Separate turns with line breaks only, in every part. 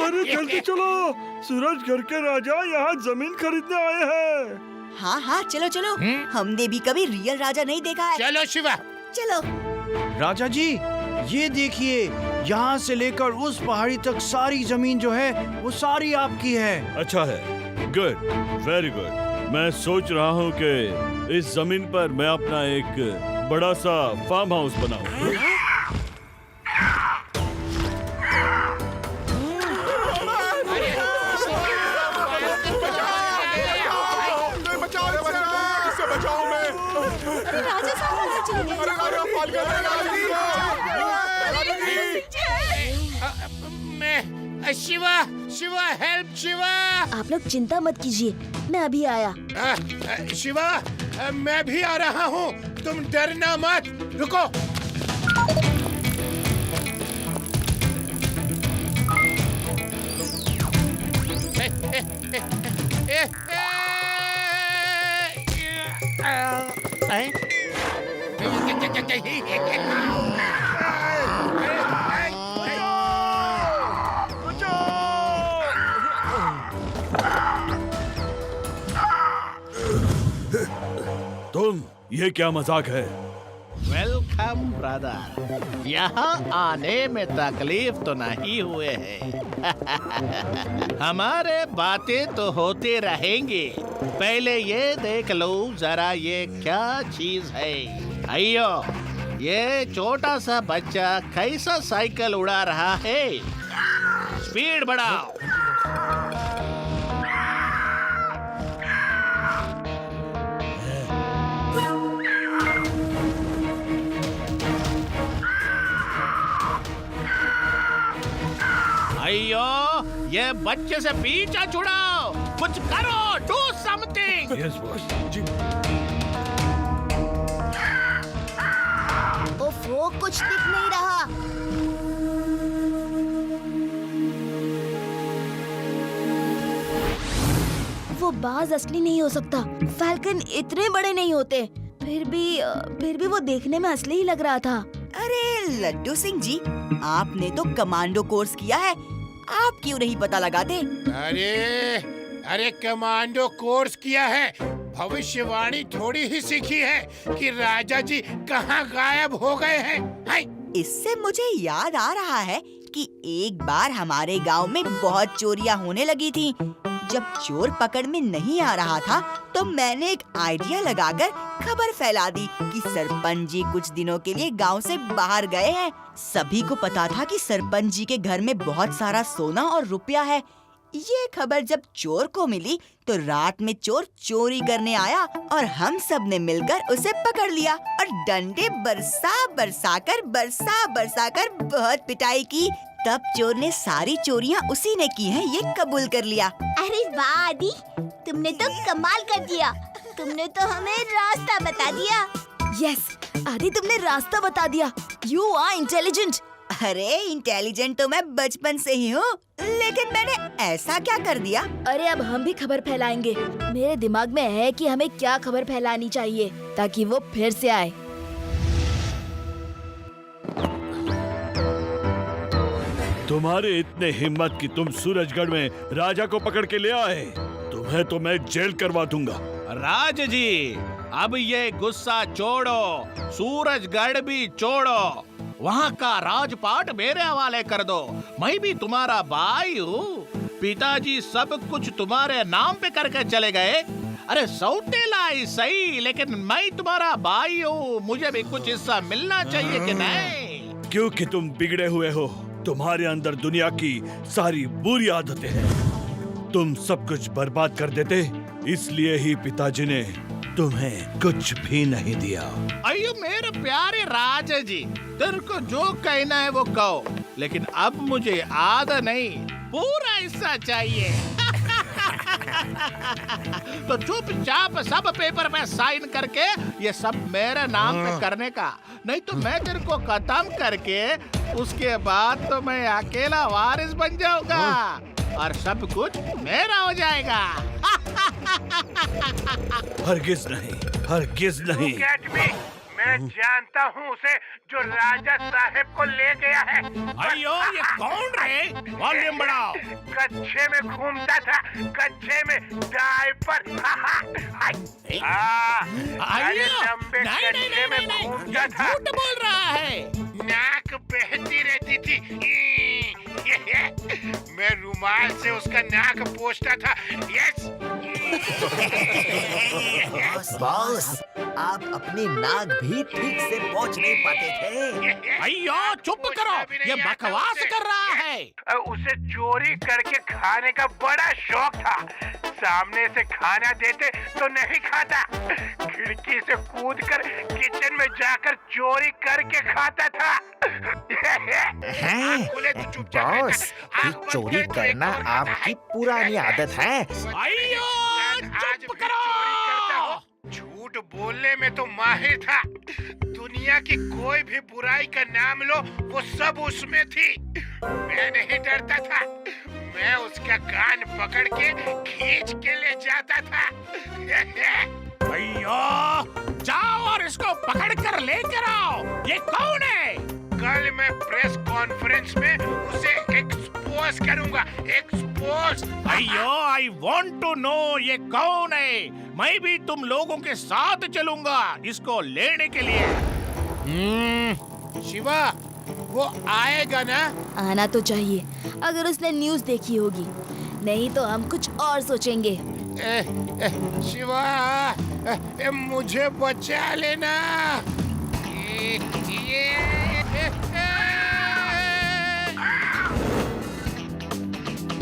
अरे जल्दी चलो, सूरजगढ़ के राजा यहाँ जमीन खरीदने आए हैं।
हाँ हाँ चलो चलो, हमने भी कभी रियल राजा नहीं देखा है।
चलो शिवा।
चलो।
राजा जी, ये देखिए, यहाँ से लेकर उस पहाड़ी तक सारी जमीन जो है वो सारी आपकी है।
अच्छा है, गुड, वेरी गुड। मैं सोच रहा हूँ कि इस जमीन पर मैं अपना एक बड़ा सा फार्म हाउस बनाऊं।
शिवा, शिवा हेल्प शिवा।
आप लोग चिंता मत कीजिए, मैं अभी आया।
शिवा, मैं भी आ रहा हूँ, तुम डरना मत, रुको।
तुम, ये क्या मजाक है?
वेलकम ब्रदर, यहाँ आने में तकलीफ तो नहीं हुए हैं। हमारे बातें तो होते रहेंगे, पहले ये देख लो जरा ये क्या चीज है। अयो, ये छोटा सा बच्चा कैसा साइकिल उड़ा रहा है। स्पीड बढ़ाओ। अयो, ये बच्चे से पीछा छुड़ाओ, कुछ करो, डू समथिंग।
Yes boss. जी।
ओफो, कुछ दिख नहीं रहा। वो बाज असली नहीं हो सकता, फैल्कन इतने बड़े नहीं होते। फिर भी वो देखने में असली ही लग रहा था।
अरे लड्डू सिंह जी, आपने तो कमांडो कोर्स किया है, आप क्यों नहीं पता लगाते?
अरे कमांडो कोर्स किया है, भविष्यवाणी थोड़ी ही सीखी है कि राजा जी कहाँ गायब हो गए हैं।
इससे मुझे याद आ रहा है कि एक बार हमारे गांव में बहुत चोरियां होने लगी थी। जब चोर पकड़ में नहीं आ रहा था तो मैंने एक आइडिया लगाकर खबर फैला दी कि सरपंच जी कुछ दिनों के लिए गांव से बाहर गए हैं। सभी को पता था कि सरपंच जी के घर में बहुत सारा सोना और रुपया है। ये खबर जब चोर को मिली तो रात में चोर चोरी करने आया और हम सब ने मिलकर उसे पकड़ लिया और डंडे बरसा कर बहुत पिटाई की। तब चोर ने सारी चोरियां उसी ने की हैं, ये कबूल कर लिया।
अरे वाह आदि, तुमने तो कमाल कर दिया। तुमने तो हमें रास्ता बता दिया। यस आदि, तुमने रास्ता बता दिया। You are intelligent.
अरे इंटेलिजेंट तो मैं बचपन से ही हूँ, लेकिन मैंने ऐसा क्या कर दिया?
अरे अब हम भी खबर फैलाएंगे। मेरे दिमाग में है कि हमें क्या खबर फैलानी चाहिए ताकि वो फिर से आए।
तुम्हारे इतने हिम्मत कि तुम सूरजगढ़ में राजा को पकड़ के ले आए, तुम्हें तो मैं जेल करवा दूंगा।
राज जी, अब ये गुस्सा छोड़ो, सूरजगढ़ भी छोड़ो, वहाँ का राजपाट मेरे हवाले कर दो। मैं भी तुम्हारा भाई हूँ, पिताजी सब कुछ तुम्हारे नाम पे करके चले गए। अरे सौतेला ही सही, लेकिन मैं तुम्हारा भाई हूँ, मुझे भी कुछ हिस्सा मिलना चाहिए कि नहीं?
क्योंकि तुम बिगड़े हुए हो, तुम्हारे अंदर दुनिया की सारी बुरी आदतें हैं। तुम सब कुछ बर्बाद कर देते, इसलिए ही पिताजी ने तुम्हें कुछ भी नहीं दिया।
अयो मेरे प्यारे राजा जी, तेरे को जो कहना है वो कहो, लेकिन अब मुझे आधा नहीं पूरा हिस्सा चाहिए। तो चुपचाप सब पेपर पे साइन करके ये सब मेरे नाम पे करने का, नहीं तो मैं तेरे को खत्म करके उसके बाद तो मैं अकेला वारिस बन जाऊंगा और सब कुछ मेरा हो जाएगा।
हरगिज नहीं, हरगिज नहीं।
मैं मैं जानता हूँ उसे जो राजा साहेब को ले गया है।
अयो ये कौन रे? वॉल्यूम बढ़ाओ।
कच्चे में घूमता था, कच्चे में डायपर।
अयो
लंबे
नहीं नहीं
कच्चे में
नहीं
घूमता
ये
था,
झूठ बोल रहा है।
नाक बहती रहती थी। मैं रुमाल से उसका नाक पोंछता था। यस।
बॉस, आप अपनी नाक भी ठीक से पहुंच नहीं पाते थे।
अयो चुप करो, ये बकवास कर रहा है।
उसे चोरी करके खाने का बड़ा शौक था। सामने से खाना देते तो नहीं खाता, खिड़की से कूदकर किचन में जाकर चोरी करके खाता था।
हैं? बॉस, ये चोरी करना आपकी पुरानी आदत है।
अयो चुप करो।
झूठ बोलने में तो माहिर था। दुनिया की कोई भी बुराई का नाम लो, वो सब उसमें थी। मैं नहीं डरता था, मैं उसका कान पकड़ के खींच के ले जाता था।
अयो जाओ और इसको पकड़ कर लेकर आओ। ये कौन है?
कल मैं प्रेस कॉन्फ्रेंस में उसे एक्सपोज करूंगा। एक्सपोज।
अयो आई वांट टू नो ये कौन है। मैं भी तुम लोगों के साथ चलूंगा इसको लेने के लिए।
शिवा, वो आएगा ना?
आना तो चाहिए, अगर उसने न्यूज़ देखी होगी, नहीं तो हम कुछ और सोचेंगे।
शिवा, मुझे बचा लेना।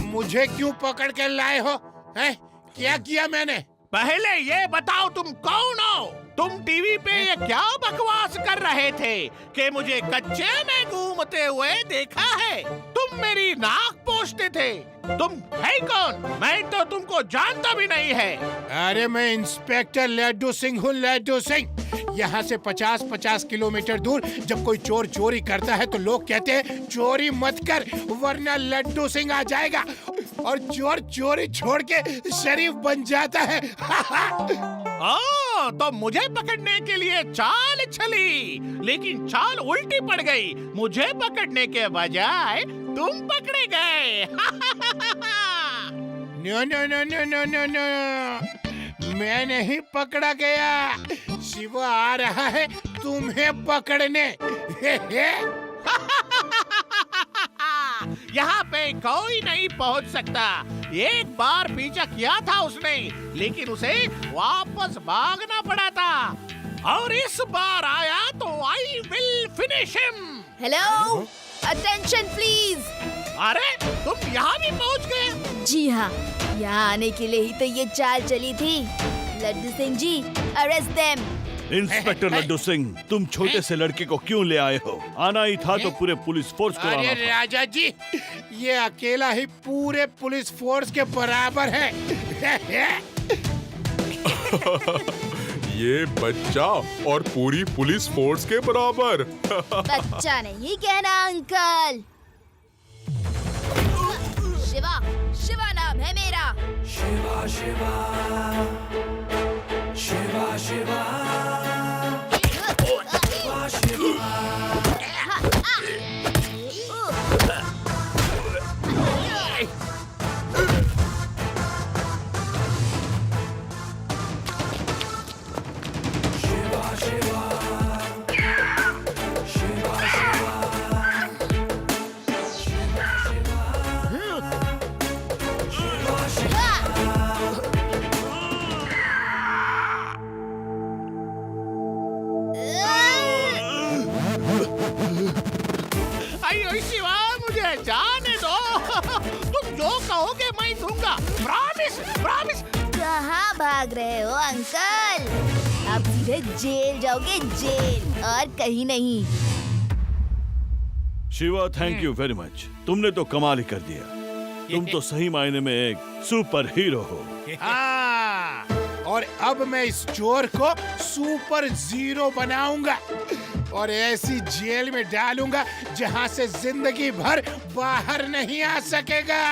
मुझे क्यों पकड़ कर लाए हो? हैं? क्या किया मैंने?
पहले ये बताओ तुम कौन हो? तुम टीवी पे ये क्या बकवास कर रहे थे कि मुझे कच्चे में घूमते हुए देखा है? तुम मेरी नाक पोंछते थे। तुम है कौन? मैं तो तुमको जानता भी नहीं है।
अरे मैं इंस्पेक्टर लड्डू सिंह हूँ, लड्डू सिंह। यहाँ से 50-50 किलोमीटर दूर जब कोई चोर चोरी करता है तो लोग कहते हैं चोरी मत कर वरना लड्डू सिंह आ जाएगा, और चोर चोरी छोड़ के शरीफ बन जाता है।
तो मुझे पकड़ने के लिए चाल चली, लेकिन चाल उल्टी पड़ गई। मुझे पकड़ने के बजाय तुम पकड़े गए।
No no no no no no no, मैं नहीं पकड़ा गया। शिवा आ रहा है तुम्हें पकड़ने।
यहाँ पे कोई नहीं पहुँच सकता। एक बार पीछा किया था उसने, लेकिन उसे वापस भागना पड़ा था, और इस बार आया तो I will finish him.
Hello, attention please.
अरे तुम यहाँ भी पहुँच गए?
जी हाँ, यहाँ आने के लिए ही तो ये चाल चली थी। Laddu Singh ji, arrest them.
Inspector Laddu Singh, तुम छोटे से लड़के को क्यों ले आए हो? आना ही था तो पूरे पुलिस फोर्स को लाना
अरे
था।
राजा जी, ये अकेला ही पूरे पुलिस फोर्स के बराबर है।
ये बच्चा और पूरी पुलिस फोर्स के बराबर।
बच्चा नहीं कहना अंकल। शिवा, शिवा नाम है मेरा।
शिवा शिवा शिवा शिवा शिवा शिवा।
शिवा, मुझे जाने दो। तुम जो कहोगे मैं दूंगा। Promise, promise.
कहाँ भाग रहे हो अंकल? आप सीधे जेल जाओगे, जेल, और कहीं नहीं।
Shiva, thank you very much. तुमने तो कमाल ही कर दिया। तुम तो सही मायने में एक सुपर हीरो हो।
हाँ, और अब मैं इस चोर को सुपर जीरो बनाऊंगा और ऐसी जेल में डालूंगा जहां से जिंदगी भर बाहर नहीं आ सकेगा।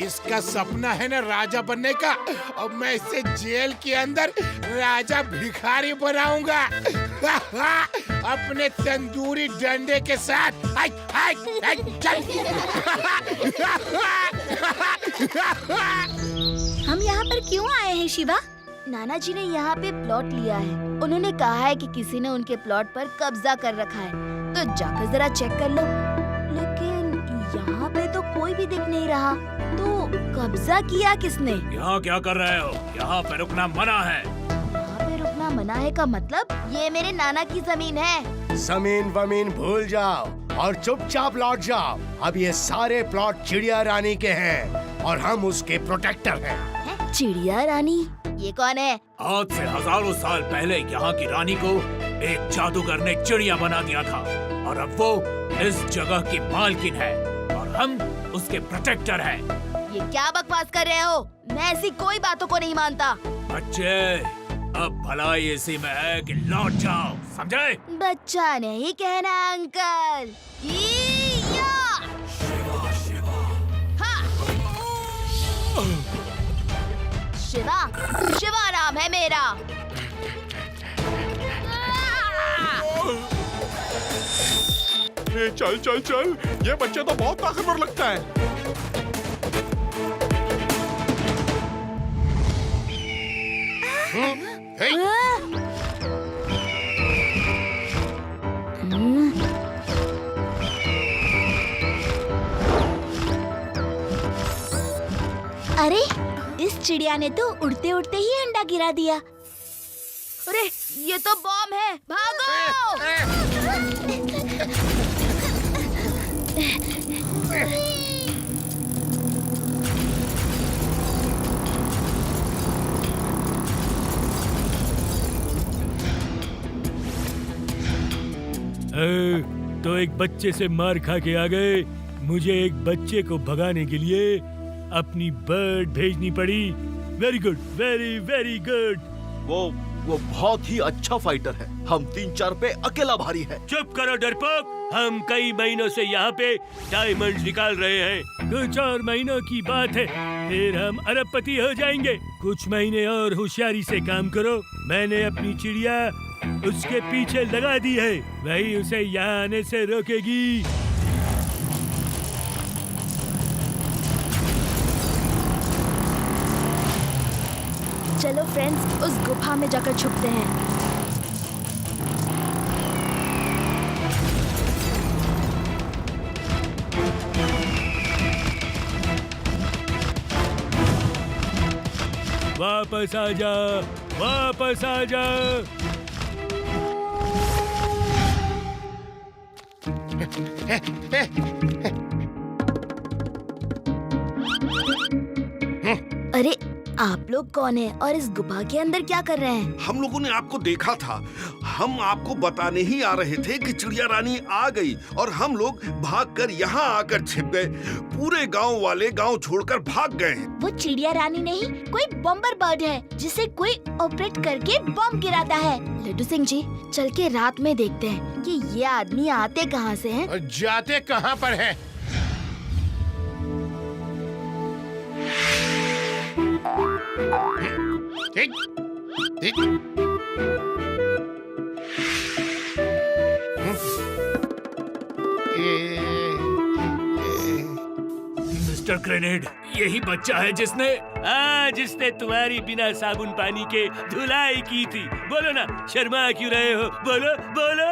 इसका सपना है ना राजा बनने का, और मैं इसे जेल के अंदर राजा भिखारी बनाऊंगा। अपने तंदूरी डंडे के साथ। आई, आई, आई, चल।
हम यहाँ पर क्यों आए हैं शिवा? नाना जी ने यहाँ पे प्लॉट लिया है। उन्होंने कहा है कि किसी ने उनके प्लॉट पर कब्जा कर रखा है, तो जाकर जरा चेक कर लो। लेकिन यहाँ पे तो कोई भी दिख नहीं रहा, तो कब्जा किया किसने?
यहाँ क्या कर रहे हो? यहाँ पे रुकना मना है।
यहाँ पे रुकना मना है का मतलब ये मेरे नाना की जमीन है।
जमीन वमीन भूल जाओ और चुपचाप लौट जाओ। अब ये सारे प्लॉट चिड़िया रानी के हैं और हम उसके प्रोटेक्टर हैं।
चिड़िया रानी? ये कौन है?
आज से हजारों साल पहले यहाँ की रानी को एक जादूगर ने चिड़िया बना दिया था और अब वो इस जगह की मालकिन है और हम उसके प्रोटेक्टर हैं।
ये क्या बकवास कर रहे हो? मैं ऐसी कोई बातों को नहीं मानता।
बच्चे, अब भलाई इसी में है कि लौट जाओ, समझे?
बच्चा नहीं कहना अंकल। या! हाँ! शिवा, शिवा नाम है मेरा।
चल चल चल, ये बच्चे तो बहुत ताकतवर लगता है।
अरे, इस चिड़िया ने तो उड़ते उड़ते ही अंडा गिरा दिया। अरे, ये तो बॉम्ब है, भागो!
तो एक बच्चे से मार खा के आ गए। मुझे एक बच्चे को भगाने के लिए अपनी बर्ड भेजनी पड़ी। Very good, very very good.
वो बहुत ही अच्छा फाइटर है। हम 3-4 पे अकेला भारी है।
चुप करो डरपोक। हम कई महीनों से यहाँ पे डायमंड्स निकाल रहे हैं। कुछ और महीनों की बात है, फिर हम अरबपति हो जाएंगे। कुछ महीने और होशियारी से काम करो। मैंने अपनी चिड़िया उसके पीछे लगा दी है, वही उसे यहाँ आने से रोकेगी।
चलो फ्रेंड्स, उस गुफा में जाकर छुपते हैं।
वापस आ जा, वापस आ जा।
अरे, आप लोग कौन हैं और इस गुफा के अंदर क्या कर रहे हैं?
हम लोगों ने आपको देखा था। हम आपको बताने ही आ रहे थे कि चिड़िया रानी आ गई और हम लोग भागकर यहाँ आकर छिप गए। पूरे गांव वाले गांव छोड़कर भाग गए हैं।
वो चिड़िया रानी नहीं, कोई बम्बर बर्ड है जिसे कोई ऑपरेट करके बम गिराता है। लड्डू सिंह जी, चल के रात में देखते हैं कि ये आदमी आते कहाँ से हैं
और जाते कहाँ पर है। ठीक, ठीक।
मिस्टर ग्रेनेड, यही बच्चा है जिसने तुम्हारी बिना साबुन पानी के धुलाई की थी। बोलो ना, शर्मा क्यों रहे हो? बोलो बोलो।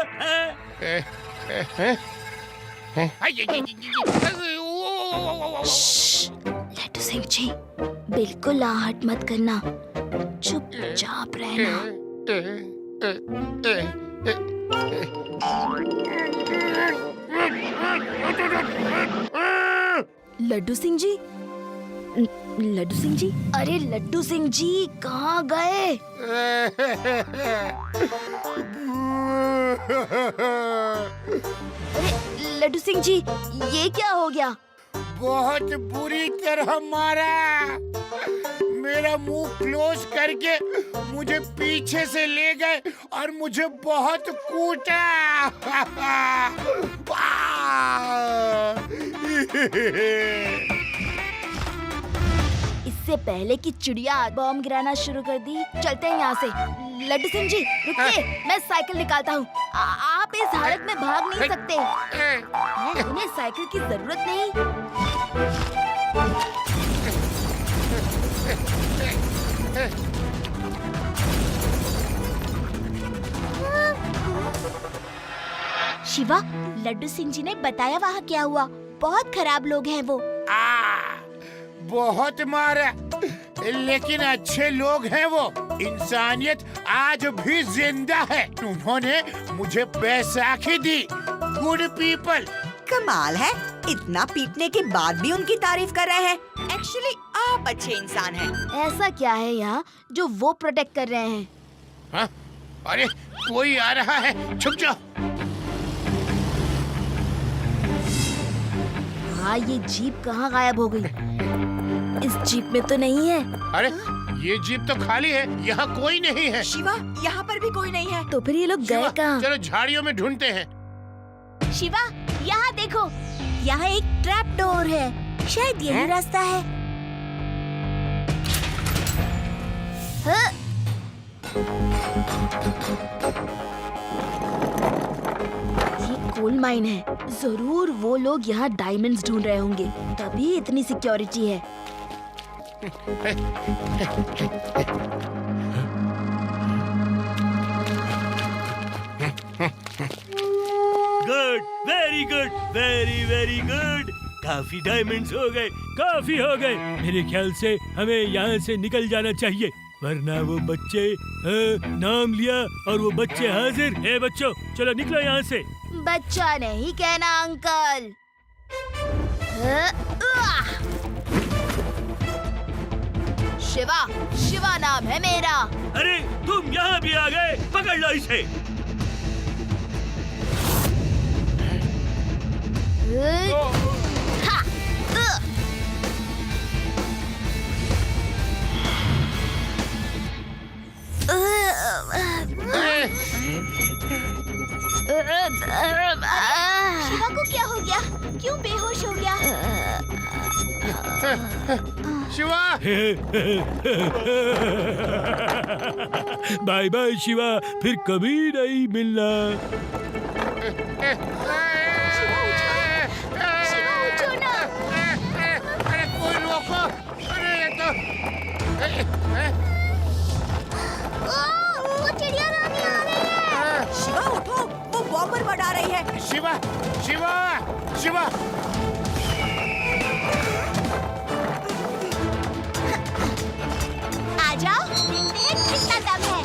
लड्डू सिंह जी, बिल्कुल आहट मत करना, चुपचाप रहना। लड्डू सिंह जी, लड्डू सिंह जी, अरे लड्डू सिंह जी कहाँ गए? अरे लड्डू सिंह जी, ये क्या हो गया?
बहुत बुरी तरह मारा। मेरा मुंह क्लोज करके मुझे पीछे से ले गए और मुझे बहुत कूटा।
इस इससे पहले कि चिड़िया बॉम्ब गिराना शुरू कर दी, चलते हैं यहाँ से। लड्डू सिंह जी रुकिए, मैं साइकिल निकालता हूँ। आप इस हालत में भाग नहीं सकते। उन्हें साइकिल की जरूरत नहीं। शिवा, लड्डू सिंह जी ने बताया वहाँ क्या हुआ। बहुत खराब लोग हैं वो।
बहुत मारा, लेकिन अच्छे लोग हैं वो। इंसानियत आज भी जिंदा है। उन्होंने मुझे बैसाखी दी। Good people.
कमाल है, इतना पीटने के बाद भी उनकी तारीफ कर रहे हैं। एक्चुअली आप अच्छे इंसान हैं।
ऐसा क्या है यहाँ जो वो प्रोटेक्ट कर रहे हैं?
हाँ? अरे कोई आ रहा है, छुप जाओ।
हाँ, ये जीप कहाँ गायब हो गई? इस जीप में तो नहीं है।
अरे ये जीप तो खाली है, यहाँ कोई नहीं है।
शिवा, यहाँ पर भी कोई नहीं है।
तो फिर ये लोग गए कहाँ?
चलो झाड़ियों में ढूंढते हैं।
शिवा, यहाँ देखो, यहाँ एक ट्रैप डोर है। शायद यही रास्ता है। हाँ? ये कोल माइन है। जरूर वो लोग यहाँ डायमंड्स ढूंढ रहे होंगे, तभी इतनी सिक्योरिटी है।
Good, very good, very very good. काफी डायमंड्स हो गए, काफी हो गए। मेरे ख्याल से हमें यहाँ से निकल जाना चाहिए, वरना वो बच्चे नाम लिया और वो बच्चे हाजिर। ए बच्चों, चलो निकलो यहाँ से।
बच्चा नहीं कहना अंकल। शिवा, शिवा नाम है मेरा।
अरे तुम यहाँ भी आ गए, पकड़ लो इसे।
हा, शिवा को क्या हो गया? क्यों बेहोश हो गया?
शिवा।
बाय बाय शिवा, फिर कभी नहीं मिलना।
शिवा उठो ना।
अरे कोई रोको। अरे ये तो
वो चिड़िया रानी आ रही है।
शिवा उठो, वो बॉम्बर बढ़ा रही है।
शिवा, शिवा, शिवा।
आ जाओ, देखते हैं कितना दम है।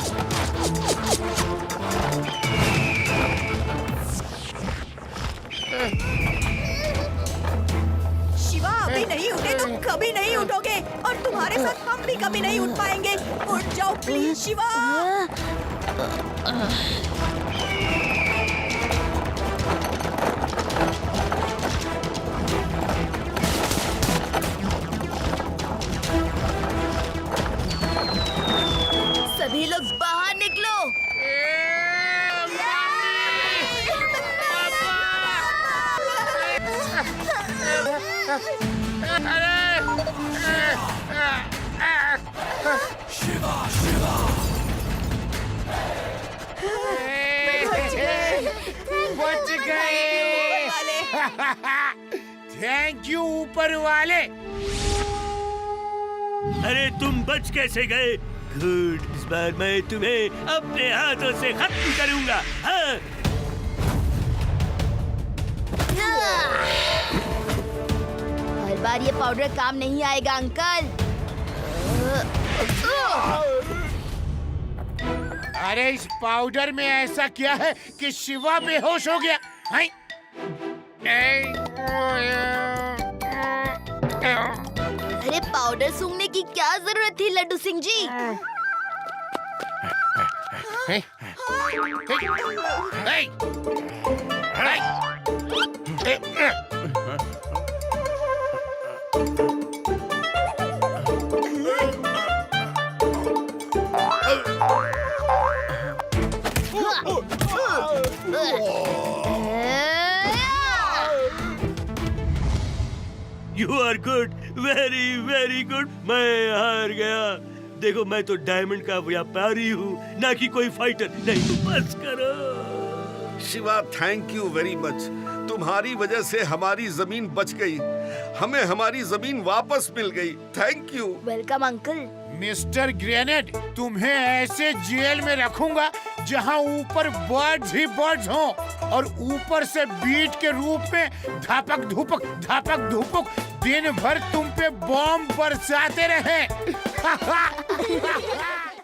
शिवा, अभी नहीं उठे तो कभी नहीं उठोगे, और तुम्हारे साथ हम भी कभी नहीं उठ पाएंगे। उठ जाओ प्लीज शिवा।
सभी लोग बाहर निकलो।
Shiva, Shiva.
बच गए। थैंक यू ऊपर वाले।
अरे तुम बच कैसे गए? गुड, इस बार मैं तुम्हें अपने हाथों से खत्म करूंगा। हाँ?
हर बार ये पाउडर काम नहीं आएगा अंकल।
अरे इस पाउडर में ऐसा क्या है कि शिवा बेहोश हो गया? हाय।
अरे पाउडर सूंघने की क्या जरूरत थी लड्डू सिंह जी?
हे, हे, हे,
You are good, very very good. मैं हार गया। देखो मैं तो डायमंड का व्यापारी हूँ, ना कि कोई फाइटर। नहीं बस करो।
Shiva, thank you very much. तुम्हारी वजह से हमारी जमीन बच गई, हमें हमारी जमीन वापस मिल गई। Thank you.
Welcome uncle.
Mister grenade, तुम्हें ऐसे जेल में रखूंगा जहां ऊपर बर्ड्स ही बर्ड्स हों और ऊपर से बीट के रूप में धापक धुपक दिन भर तुम पे बॉम्ब बरसाते रहे।